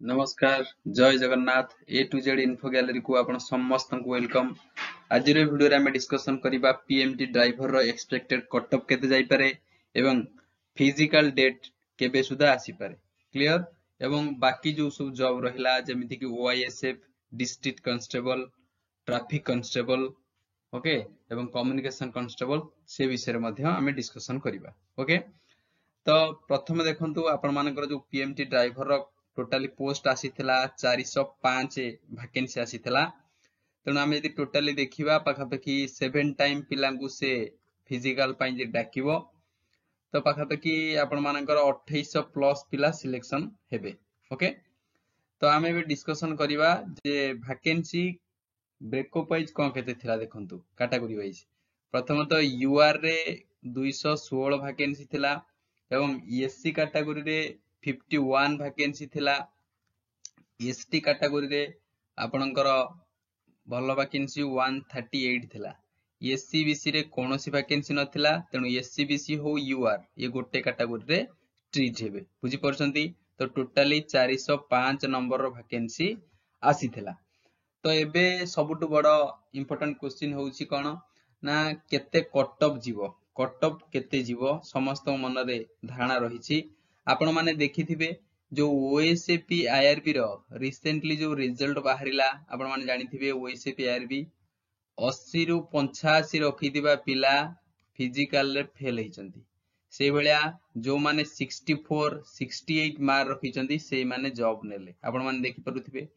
नमस्कार जय जगन्नाथ ए to Z info gallery को आपण समस्त को वेलकम। आज वीडियो रे आम डिस्कशन करबा पीएमटी ड्राइवर रो एक्सपेक्टेड कटअप केते जाई पारे एवं फिजिकल डेट केबे सुधा आसी पारे क्लियर एवं बाकी जो सब जॉब रहिला जेमिति कि OISF district constable traffic constable okay एवं कम्युनिकेशन कांस्टेबल से विषय रे मध्ये आम डिस्कशन करबा ओके। तो प्रथम देखंतु आपण मानकर जो पीएमटी ड्राइवर रो टोटाली पोस्ट आसीथिला 405 वैकेंसी आसीथिला तेणु आम यदि टोटाली देखिबा पाखापाखि 7 टाइम पिलांकु से फिजिकल पाई जे डाकिबो तो पाखापाखि आपण मानकर 2800 प्लस पिला सिलेक्शन हेबे ओके। तो आम एबे डिस्कशन करिबा जे वैकेंसी ब्रेकअप वाइज कोन केते थिला देखंतु कैटेगरी वाइज। प्रथम तो यूआर रे 216 वैकेंसी थिला एवं एससी कैटेगरी रे 51 वैकेंसी थिला। एसटी कैटेगरी रे आपणकर भल वैकेंसी 138 थिला। एससीबीसी रे कोनोसी वैकेंसी नथिला तेणु एससीबीसी हो यूआर ये गोटे कैटेगरी रे ट्रीट हेबे बुझी परछंती। तो टोटाली 405 नंबर रो वैकेंसी आसीथिला। तो एबे सबुटु बड़ इंपोर्टेंट क्वेश्चन होउची कोन ना केते कटअप जीवो कटअप केते जीवो समस्त मन रे धारणा रहिछि। आपण माने देखिथिबे जो ओएसएपी आईआरबी रो रिसेंटली जो रिजल्ट बाहरिला आपण माने जानिथिबे ओएसएपी आईआरबी 80 रु 85 रखिदिबा पिला फिजिकल रे फेल होइचंती। से भलिया जो माने 64 68 मार्क रखिचंती से माने जॉब नेले आपण माने देखि परुथिबे।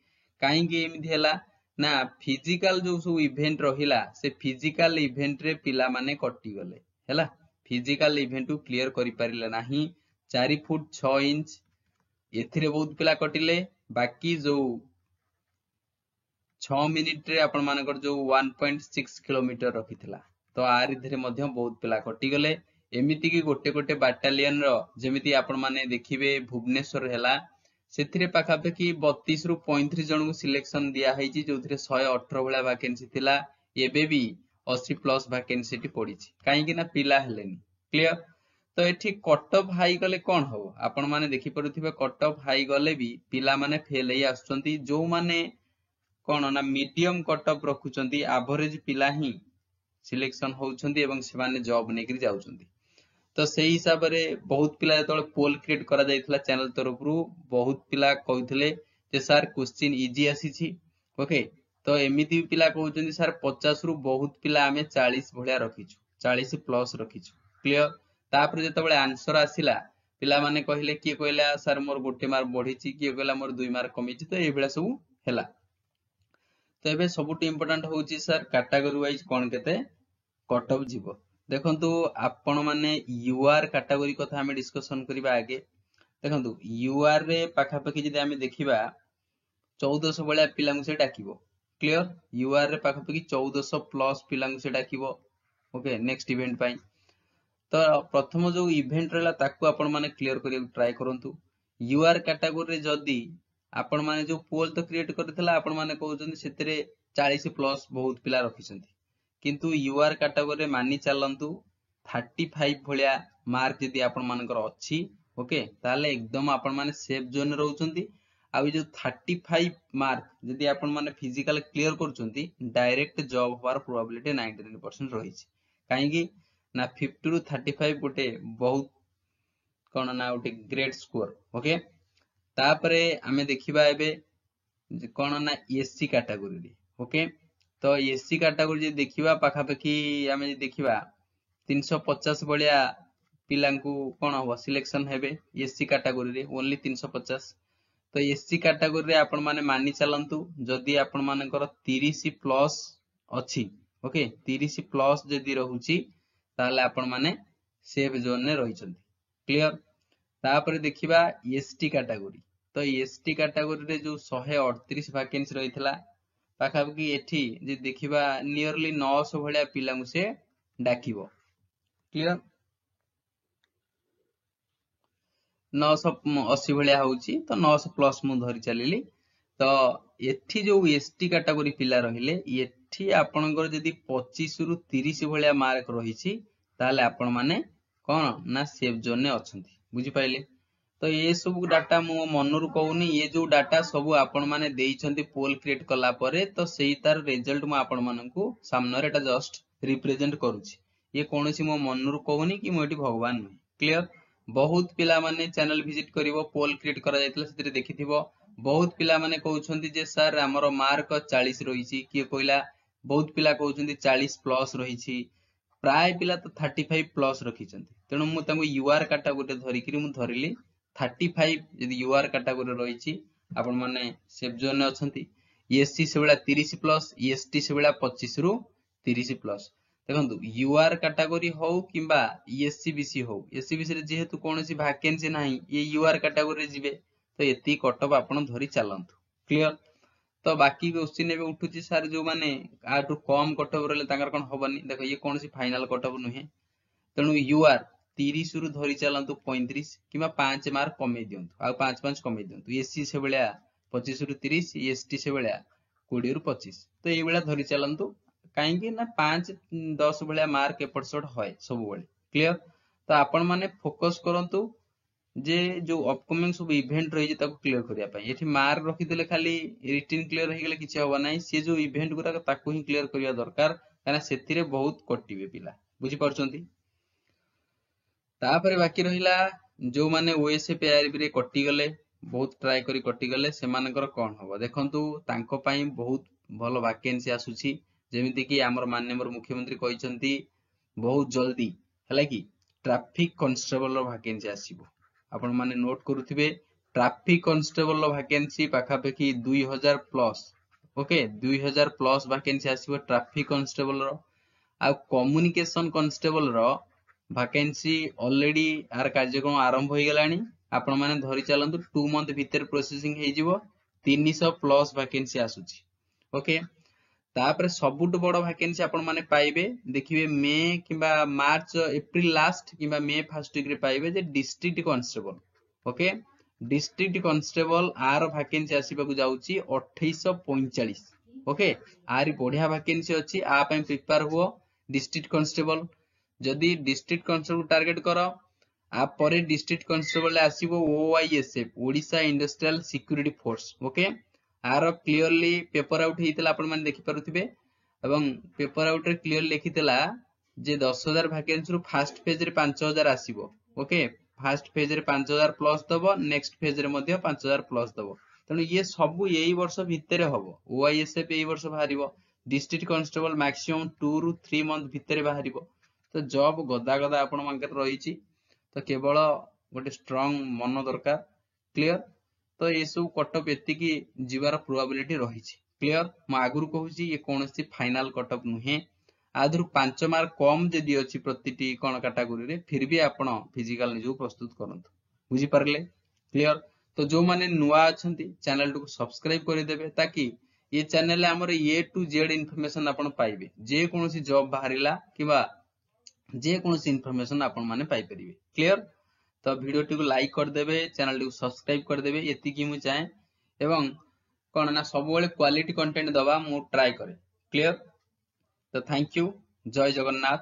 काहे कि एमिथि हला ना फिजिकल जो सब इवेंट रहिला से फिजिकल इवेंट रे पिला माने कटि गले हला फिजिकल इवेंट को क्लियर करि परिले नाही 4 फुट 6 इंच एथिरे बहुत पिला कटिले। बाकी जो 6 मिनिट रे आपण मानकर जो 1.6 किलोमीटर रखिथिला तो आरि धरे मध्य बहुत पिला कटि गले। एमिति कि गोटे गोटे बाटालियन रो जेमिति आपण माने देखिबे भुवनेश्वर हेला सेथिरे पाखापाखि 32 रु 35 जन को सिलेक्शन दिया हैछि जोथिरे 118 भला वैकेंसी थिला एबे भी 80 प्लस वैकेंसी टी पड़िछि काहे कि ना पिला हेलेनी क्लियर। तो एठी कटअप हाई गले कोन हो आपण माने देखि परुथिबे कटअप हाई गले भी पिला माने फेल हे आछुचंती जो माने कोन ना मीडियम कटअप रखुचंती एवरेज पिला ही सिलेक्शन होउचंती एवं से माने जॉब नेकरी जाउचंती। तो सही हिसाब रे बहुत पिला जतले पोल क्रिएट करा जायतिला चैनल तरफ रु बहुत पिला कहउथिले जे सर क्वेश्चन इजी आसीछि ओके। तो एमिति पिला कहउचंदी सर 50 रु बहुत पिला हमें 40 भलिया रखिछु 40 प्लस रखिछु क्लियर। तापर जतबेले आंसर आसिला पिला माने कहिले की कहला सर मोर गोटे मार्क बढ़िछि की कहला मोर 2 मार्क कमिछि तो ए बेला सब हेला। तो एबे सबुट इंपोर्टेंट होउची सर कैटेगरी वाइज कोन केते कटअप जीवो देखंतु आपण माने यूआर कैटेगरी कथा हमें डिस्कशन करिबा आगे। देखंतु यूआर रे पाखापाखि जदि हमें देखिबा 1400 भलिया पिलांग से डाकिबो क्लियर। यूआर रे पाखापाखि 1400 प्लस पिलांग से डाकिबो ओके नेक्स्ट इवेंट पाई। तो प्रथम जो इवेंट रहला ताकू आपण माने क्लियर करिया ट्राई करंतु। यूआर कैटेगरी रे जदि आपण माने जो पोल तो क्रिएट करथिला आपण माने कहउचंदी सेतरे 40 प्लस बहुत पिला रखिसंती किंतु यूआर कैटेगरी रे मानि चलंतु 35 भलिया मार्क जदि आपण मानकर अछि ओके ताले एकदम आपण माने सेफ जोन रहउचंती। आ जो 35 मार्क जदि आपण माने फिजिकल क्लियर करचंती डायरेक्ट जॉब होवार प्रोबेबिलिटी 99% रहिछि काहे कि ना 50 रु 35 गोटे बहुत कोन ना गोटे ग्रेट स्कोर ओके। तापरे हमें देखिबा एबे कोन ना एससी कैटेगरी रे ओके। तो एससी कैटेगरी जे देखिबा पाखापाखि आमे जे देखिबा 350 भलिया पिलांकु कोन हो सिलेक्शन हेबे एससी कैटेगरी रे ओनली 350। तो एससी कैटेगरी रे आपण माने मानि चलंतु जदि आपण मानकर 30 प्लस अछि ओके 30 प्लस जदि रहउची ताले आपण माने सेफ जोन ने रहिचंती क्लियर। तापर देखिबा एसटी कैटेगरी तो एसटी कैटेगरी रे जो 138 वैकेंसी रहितला पाखापाखि एठी जे देखिबा नियरली 900 भलिया पिलांगु से डाकिबो क्लियर 980 भलिया होउची तो 900 प्लस मु धरि चलिली। तो एठी जो एसटी कैटेगरी पिला रहिले एठी आपनकर जदी 25 रु 30 भलिया मार्क रहिछि ताले आपण माने कोन ना सेफ जोन ने अछंती बुझी पाइले। तो ये सब डाटा मु मनरु कहूनी ये जो डाटा सब आपण माने देइछंती पोल क्रिएट कला परे तो सेही तार रिजल्ट मु आपण माननकु सामने रे एटा जस्ट रिप्रेजेंट करूची ये कोनोसी मो मनरु कहूनी कि मोटी भगवान नुहे क्लियर बहुत पिला माने चैनल विजिट करिवो पोल क्रिएट करा जायतला सेतिर देखिथिबो बहुत पिला माने कहउछंती जे सर हमरो मार्क 40 रहिची किए कोइला बहुत पिला कहउछंती 40 प्लस रहिची प्राय पिला तो 35 प्लस रखिछंती तेणु मु तांको यूआर कैटेगरी धरिकिरी मु धरिली 35 यदि यूआर कैटेगरी रहिची आपण माने सेफ जोन अछंती एससी से बेला 30 प्लस एसटी से बेला 25 रु 30 प्लस देखंतु यूआर कैटेगरी हो किबा एससीबीसी हो एससीबीसी रे जेहेतु कोनोसी वैकेंसी नाही ये यूआर कैटेगरी रे जिवे तो एती कटअप आपण धरि चलंतु क्लियर तो बाकी क्वेश्चन एबे उठुची सर जो माने आटू कम कटअप रहले तांकर कोन होबनी देखो ये कोनोसी फाइनल कटअप नुहे तेणु यूआर 30 रु धरि चलंतु 35 किबा 5 मार्क कमे दियंतु आ 5 कमे दियंतु एससी से बेला 25 रु 30 एसटी से बेला 20 रु 25 तो ए बेला धरि चलंतु काहे कि ना 5 10 बेला मार्क एपटसोड होय सब बेले क्लियर तो आपण माने फोकस करंतु जे जो अपकमिंग सब इवेंट रही ताको क्लियर करिया पई एठी मार्क रखि देले खाली रिटन क्लियर हे गेले किछ होबा नै से जो इवेंट गुरा ताको ही क्लियर करिया दरकार काना सेथिरे बहुत कटिबे पिला बुझी परछंती तापरे बाकी रहिला जो माने ओएसएफ आरबी रे कटि गले बहुत ट्राई करी कटि गले से मानकर कोन होबो देखंतु तांको पई बहुत भलो वैकेंसी आसुची जेमिति कि हमर माननीय मुख्यमंत्री कहिसंती बहुत जल्दी हला कि ट्रैफिक कांस्टेबल रो वैकेंसी आसीबो आपण माने नोट करूथिबे ट्रैफिक कांस्टेबल रो वैकेंसी पाखापेखी 2000 प्लस ओके 2000 प्लस वैकेंसी आसीबो ट्रैफिक कांस्टेबल रो आ कम्युनिकेशन कांस्टेबल रो वैकेंसी ऑलरेडी आर कार्यक्रम आरंभ हो गलानी आपण माने धरि चलंतु 2 मंथ भीतर प्रोसेसिंग हे जिवो 300 प्लस वैकेंसी आसुची ओके तापरे सबुट बड़ वैकेंसी आपण माने पाइबे देखिबे मे किबा मार्च एप्रिल लास्ट किबा मे फर्स्ट वीक रे पाइबे जे district constable okay district constable आर वैकेंसी आसीबा को जाउची 2845 ओके आरी बढ़िया वैकेंसी अछि आ पय प्रिपेयर हुओ डिस्ट्रिक्ट कांस्टेबल जदि डिस्ट्रिक्ट कांस्टेबल टारगेट करो आ परे डिस्ट्रिक्ट कांस्टेबल आसीबो OISF Odisha industrial security force okay आर क्लियरली पेपर आउट हेतिला आपण माने देखि पारुथिबे एवं पेपर आउट रे क्लियर लिखितला जे 10000 वैकेंसी रु फर्स्ट फेज रे 5000 आसीबो ओके फर्स्ट फेज रे 5000 प्लस दबो नेक्स्ट फेज रे मध्ये 5000 प्लस दबो तनो ये सब एई वर्ष भितरे हबो ओआईएसएफ एई वर्ष बाहरिबो डिस्ट्रिक्ट कांस्टेबल मैक्सिमम 2 रु 3 मंथ भितरे बाहरिबो तो जॉब गदा गदा आपण मानकर रहिची तो केवल गोटे स्ट्रांग मन दरकार क्लियर तो ये सब कटअप एतिकी जीवार प्रोबेबिलिटी रहिची क्लियर म आगुरु कहूची ये कोनोसी फाइनल कटअप नुहे आधुरु 5 मार्क कम जदि अछि प्रतिटी कोन कैटेगरी रे फिर भी आपण फिजिकल निजु प्रस्तुत करंतु बुझी परले क्लियर तो जो माने नुवा अछंती चैनल टू सब्सक्राइब करि देबे ताकि ये चैनल रे हमर ए टू जेड इन्फॉर्मेशन आपण पाइबे जे कोनोसी जॉब बाहरिला किबा जे कोनोसी इन्फॉर्मेशन आपण माने पाइ परिबे क्लियर तो वीडियो टी को लाइक कर देबे चैनल टी को सब्सक्राइब कर देबे एति की मु चाहे एवं कोन ना सब बेले क्वालिटी कंटेंट दबा मु ट्राई करे क्लियर तो थैंक यू जय जगन्नाथ।